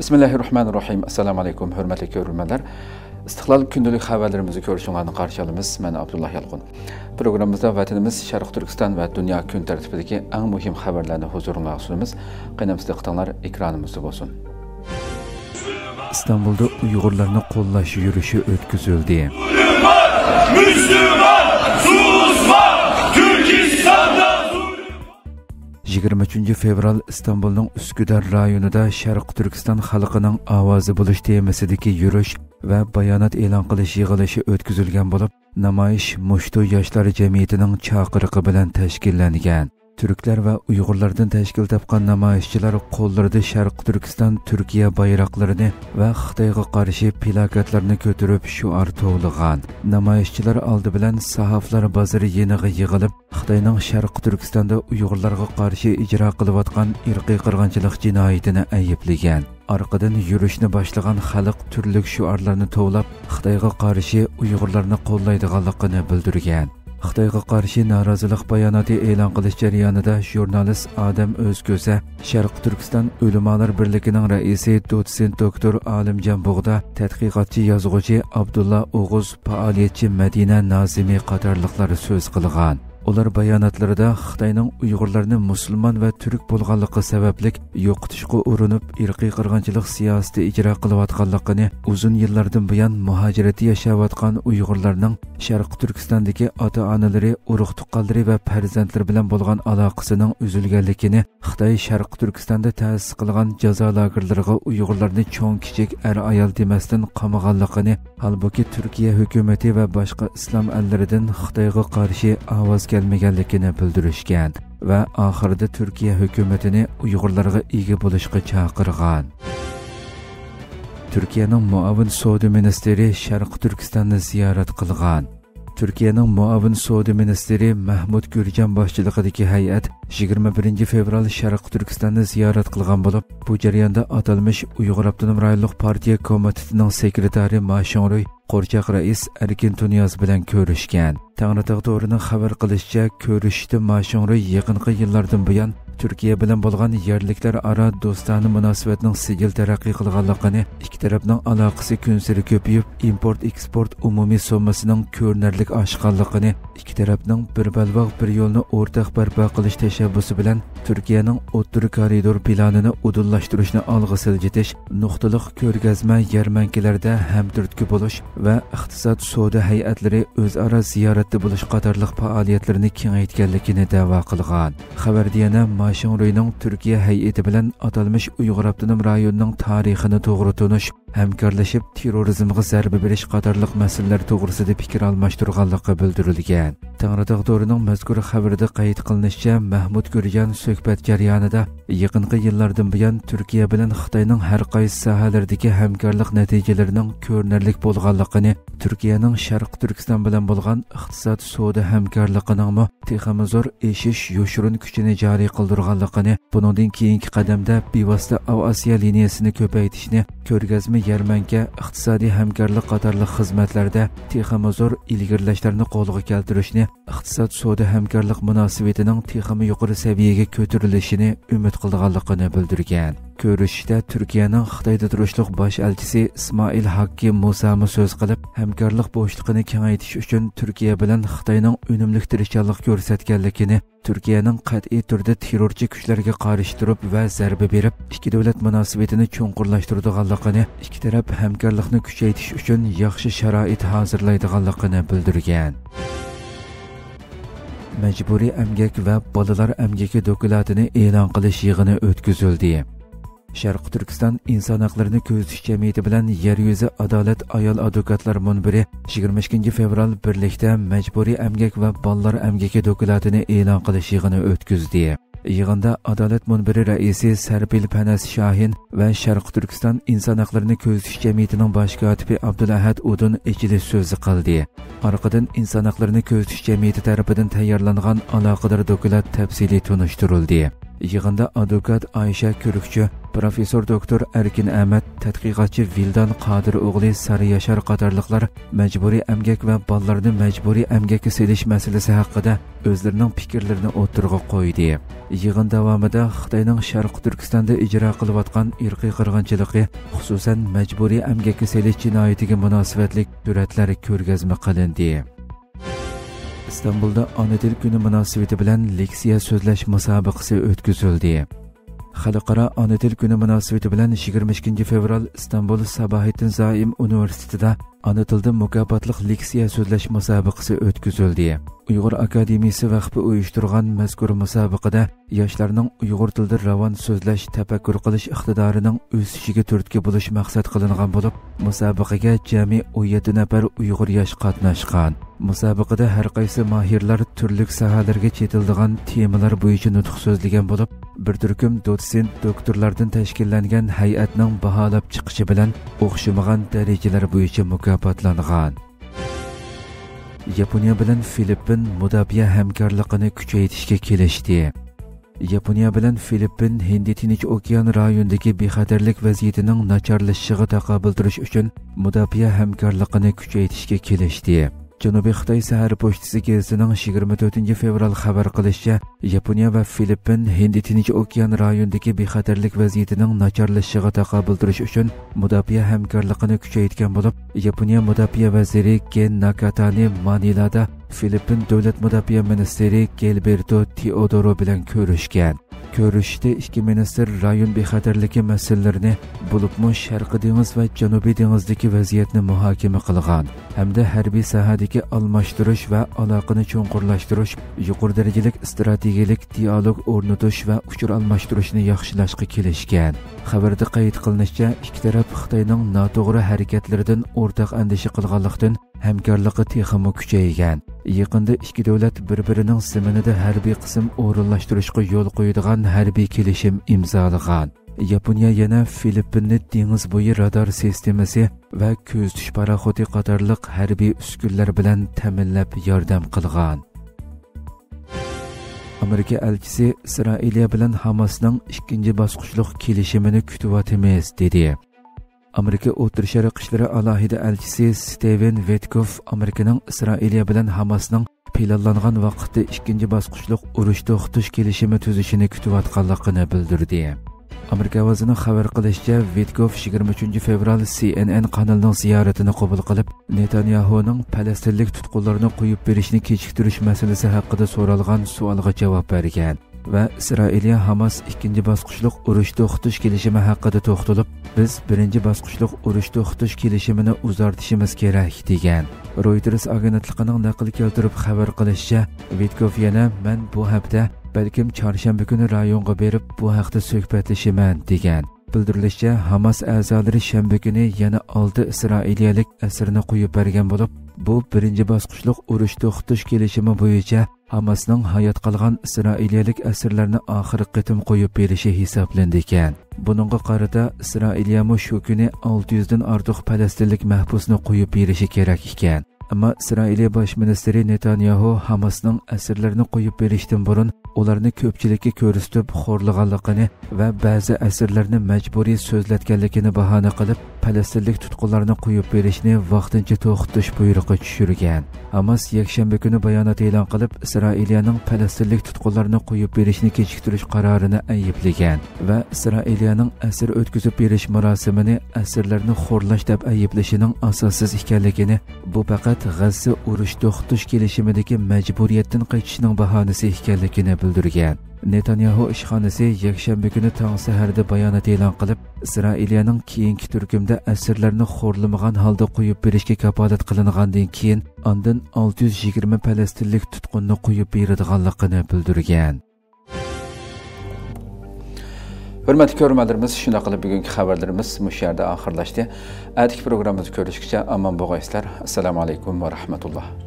Bismillahirrahmanirrahim. Assalamu alaykum, hörmətli görürmənlər. İstiqlal gündəlik xəbərlərimizi görüşünüzü qarşı alırıq. Mən Abdullah Yalqın. Proqramımızda vətənimiz Şərq Türkistan və dünya gün tərtibindəki ən mühim xəbərlərini huzurunuza sunumuz. Qənəmizdə qıtanlar ekranımızda olsun. İstanbulda Uyğurlarını qollaş yürüyüşü ötküzüldü. Müslüman, susma, Türkistan'da 23 fevral İstanbul'un Üsküdar rayonunda Şərq Türkistan xalqının avazı buluş temasidagi yürüyüş ve bayanat e'lon qilish yig'ilishi o'tkazilgan bo'lib, namoyish Mushtu yoshlar jamiyatining chaqiriqi bilan tashkillangan. Türkler ve Uyg'urlardan tashkil topgan namoyishchilar qo'llarida Şərq Türkistan Türkiye bayroqlarini ve Xitoyga qarshi plakatlarni ko'tarib shuar to'g'ligan. Namoyishchilar oldi bilan Sahaflar bozori yeniga yig'ilib, Xitoyning Şərq Türkistan'da Uyg'urlarga qarshi ijro qilayotgan irqiy qirg'inchilik jinoyatini ayiblagan. Arqadan yürüyüşni boshlagan xalq turli shuarlarni to'plab, Xitoyga qarshi Uyg'urlarni qo'llaydiganligini bildirgan. Xitoyga qarshi norozilik bayonoti e'lon qilish jarayonida jurnalist Adam O'zko'za, Şərq Türkistan Ulamolar birligining raisi dotsent doktor Alimjon Bug'da, tadqiqotchi yozuvchi Abdulla O'g'uz, faoliyatchi Madina Nazimi qatorliqlar so'z qilgan. Ular bayonotlarida Xitoyning Uyg'urlarni musulmon va turk bo'lganligi sababli yo'qotishga urinib, irqiy qirg'inchilik siyosati ijro qilayotganligini, uzun yillardan buyon muhojirati yashayotgan Uyg'urlarning Şərq Türkistandagi ota-onalari, urug' tuqqanlari va farzandlari bilan bo'lgan aloqasining uzilganligini, Xitoy Şərq Türkistanda ta'sis qilgan jazo lagerlariga Uyg'urlarni cho'ng kichik er-ayol demasdan qamaganligini, holbuki Turkiya hukumati va boshqa islom ellaridan Xitoyga qarshi ovoz gelmegenlikini bildirishgan ve ahirde Türkiye hükümetini Uyg'urlarga ega bo'lishga chaqirgan. Türkiye'nin muavin savdo ministeri Şərq Türkistan'ni ziyorat qilgan. Türkiye'nin muavin savdo ministeri Mahmud Gürcan boshchiligidagi hay'at 21 fevral Şərq Türkistan'ni ziyorat qilgan bo'lib, bu jarayonda atalmış Uyg'ur Abdunum rayonlik partiya komitetining sekretari Mashonroy Qo'rchaq rais Erkin Tunyaz bilan ko'rishgan. Tangritog to'rining xabar qilishicha, ko'rishishda Mashonroy yaqinqi yillardan buyon Türkiye bilan bo'lgan yerliklar aro do'stona munosabatning sijil taraqqiy qilganligini, ikki tarafning aloqasi kun sari ko'payib, import-eksport umumiy sommasining ko'rinarli oshganligini, ikki tarafning bir balvoq bir yo'lni o'rtaq barpo qilish tashabbusi bilan Türkiye'ning o'ttir koridor planini udulashtirishni olg'a siljitish, nuqtaliq ko'rgazma yarmankalarda hamturtki bo'lish va iqtisod savdo hay'atlari o'zaro ziyoratda bo'lish qatorliq faoliyatlarini kengaytganligini da'vo qilgan. Xabarda yana Mashonroyning Türkiye hay'ati bilan atalmış Uyg'ur Abdunum rayonining tarixini to'g'ri tunish, hamkorlashib terrorizmga zarba berish qatorliq masalalar to'g'risida fikr almashtirganligi bildirilgan. Tangritog to'rining mazkur xabarida qayd qilinishicha, Mahmud Gurjan suhbat jarayonida yaqinqi yillardan buyon Türkiye bilan Xitoyning har qaysi sohalardagi hamkorlik natijalarining ko'rinarli bo'lganligini, Türkiye'ning Şərq Türkistan bilan bo'lgan iqtisod savdo hamkorligining texmi zo'r eshish yo'shirin kuchini joriy qildirganligini, bundan keyingi qadamda bevosita Osiyo liniyasini ko'paytirishni, ko'rgazma yarmanka, iqtisodiy hamkorlik qatorliq xizmatlarda texmi zo'r ilgirlashlarni qo'lga keltirishni, iqtisod savdo hamkorlik munosabatining texmi yuqori saviyaga ko'tarilishini umid qilganligini bildirgan. Ko'rishishda Türkiye'nin Xitoyda turishliq bosh elchisi Ismoil Haqqi Musami so'z qilib, hamkorlik bo'shligini kengaytirish uchun Türkiye bilan Xitoyning unumli tirishchilik ko'rsatganligini, Türkiye'nin qat'iy turda terrorchi kuchlarga qarshi turib va zarba berib, ikki davlat munosabatini cho'nqurlashtiradiganligini, ikki taraf hamkorlikni kuchaytirish uchun yaxshi sharoit hozirlaydiganligini bildirgan. Majburiy emgak va bolalar emgaki dokumentini e'lon qilish yig'ini o'tkazildi. Şərq Türkistan inson haqlarini ko'zitish jamiyati bilan yer yuzi adolat ayol advokatlar munbiri 22 fevral birlikda majburiy emgak va bolalar emgaki dokumentini e'lon qilish yig'ini o'tkazdi. Yig'inda Adolat munbiri raisi Sarpil Panas Shohin va Şərq Türkistan inson haqlarini ko'zitish jamiyatining bosh kotibi Abdulahad Udun ichilish so'zi qildi. Orqadan inson haqlarini ko'zitish jamiyati tarafidan tayyorlangan aloqador dokument tafsiliy tunishtirildi. Yig'inda advokat Aysha Kurukchi, professor doktor Erkin Ahmad, tadqiqotchi Vildan Qodir o'g'li Sariyashar qatorliqlar majburiy emgak va bolalarni majburiy emgakka selish masalasi haqida o'zlarining fikrlarini o'tirg'a qo'ydi. Yig'in davomida Xitoyning Sharq Turkistonda ijro qilayotgan irqiy qirg'inchiligi, xususan majburiy amgakka selish jinoyatiga munosabatli suratlar ko'rgazma qilindi. İstanbulda Ona til kuni munosabati bilan leksiya so'zlash musobaqasi o'tkazildi. Xalqaro Ona til kuni munosabati bilan 22 fevral İstanbul Sabahattin Zaim Universitetida Ona tilda mukofotliq leksiya so'zlash musobaqasi o'tkazildi. Uyg'ur Akademiyasi vaqti uyushtirgan mazkur musobaqada yoshlarning Uyg'ur tilida ravon so'zlash, tafakkur qilish iqtidorining o'sishiga turtki bo'lish maqsad qilingan bo'lib, musobaqaga jami 17 nafar Uyg'ur yosh qatnashgan. Musobaqada har qaysi mahirlar turli sohalarga chetildigan temalar bo'yicha nutq so'zlagan bo'lib, bir turkum dotsent doktorlardan tashkillangan hay'atning baholab chiqishi bilan o'xshamagan darajalar bo'yicha mukofotlangan. Yaponiya bilan Filippin mudofaa hamkorligini kuchaytirishga kelishdi. Yaponiya bilan Filippin Hind-Tinch okean rayonidagi bexatarlik vaziyatining nacharlashishiga taqobil turish uchun mudofaa hamkorligini kuchaytirishga kelishdi. Janubiy Xitoy Sahar pochtasi gazetining 24 fevral xabar qilishicha, Yaponiya va Filippin Hind-Tinch okean rayonidagi bexatarlik vaziyatining nacharlashishiga taqobil turish uchun mudofaa hamkorligini kuchaytirgan bo'lib, Yaponiya mudofaa vaziri Ken Nakatani Manilada Filippin davlat mudofaa ministri Gilberto Teodoro bilan ko'rishgan. Ko'rishda ikki ministr rayon bexatarligi masalalarini, bo'libmi Sharqiy dengiz va Janubiy dengizdagi vaziyatni muhokama qilgan hamda harbiy sohadagi almashtirish va aloqani cho'nqurlashtirish, yuqori darajali strategik dialog o'rnatish va uchur almashtirishni yaxshilashga kelishgan. Xabarda qayd qilinishicha, ikki taraf Xitoyning noto'g'ri harakatlaridan o'rtaq andisha qilganlikdan hamkorligi texmo kuchaygan. Yaqinda ikki davlat bir-birining siminida harbiy qism o'rinlashtirishga yo'l qo'yadigan harbiy kelishim imzolagan. Yaponiya yana Filippinni dengiz bo'yi radar sistemasi va ko'ztish paraxoti qatorliq harbiy uskunlar bilan ta'minlab yordam qilgan. Amerika elchisi Isroiliya bilan Hamasning ikkinchi bosqichlik kelishimini kutyapmiz dedi. Amerika O'rta Sharq ishlari alohida elchisi Steven Witkoff Amerikaning Isroiliya bilan Hamasning planlangan vaqtda ikkinchi bosqichlik urush to'xtatish kelishimi tuzishini kutayotganligini bildirdi. Amerika ovozining xabar qilishicha, Witkoff 23 fevral CNN kanalining ziyoratini qabul qilib, Netanyahuning falastinlik tutqunlarni qo'yib berishni kechiktirish masalasi haqida so'ralgan savolga javob bergan va Isroiliya Hamas ikkinchi bosqichlik urush to'xtatish kelishimi haqida to'xtalib, biz birinchi bosqichlik urush to'xtatish kelishimini uzartishimiz kerak degan. Reuters agentligining naql keltirib xabar qilishicha, Witkoff yana men bu hafta balkim chorshanba kuni rayonga berib bu haqda suhbatlashaman degan. Bildirilishicha, Hamas a'zolari shanba kuni yana 6 isroiliyalik asirni qo'yib bergan bo'lib, bu birinchi bosqichlik urush to'xtatish kelishimi bo'yicha Hamasning hayot qolgan isroiliyalik asirlarni oxirgi qitim qo'yib berishi hisoblandi ekan. Buningga qarata Isroiliya shu kuni 600 dan ortiq falastinlik mahbusni qo'yib berishi kerak ekan. Ammo Isroiliya bosh ministri Netanyahu Hamasning asirlarini qo'yib berishdan burun ularni ko'pchilikka ko'rsatib xo'rlaganligini va ba'zi asirlarni majburiy so'zlatganligini bahona qilib, falastinlik tutqunlarni qo'yib berishni vaqtincha to'xtatish buyrug'i tushirgan. Hamas yakshanba kuni bayonot e'lon qilib, Isroiliyaning falastinlik tutqunlarni qo'yib berishni kechiktirish qarorini ayblagan va Isroiliyaning asir o'tkazib berish marosimini asirlarni xo'rlash deb ayblashining asossiz ekanligini, bu faqat G'azza urush to'xtatish kelishimidagi majburiyatdan qaytishning bahonasi ekanligini bildirgan. Netanyahu ishxonasi yakshanba kuni tong saharda bayonot e'lon qilib, Isroiliyaning keyingi turkumda asirlarni xo'rlamagan holda qo'yib berishga kafolat qilingandan keyin ondan 620 falastinlik tutqunni qo'yib beradiganligini bildirgan. Hurmatli ko'ruvchilarimiz, shunday qilib bugungi xabarlarimiz mush yerda oxirlashdi. Atigi programmamizni ko'rishguncha omon bo'linglar. Assalomu alaykum va rahmatulloh.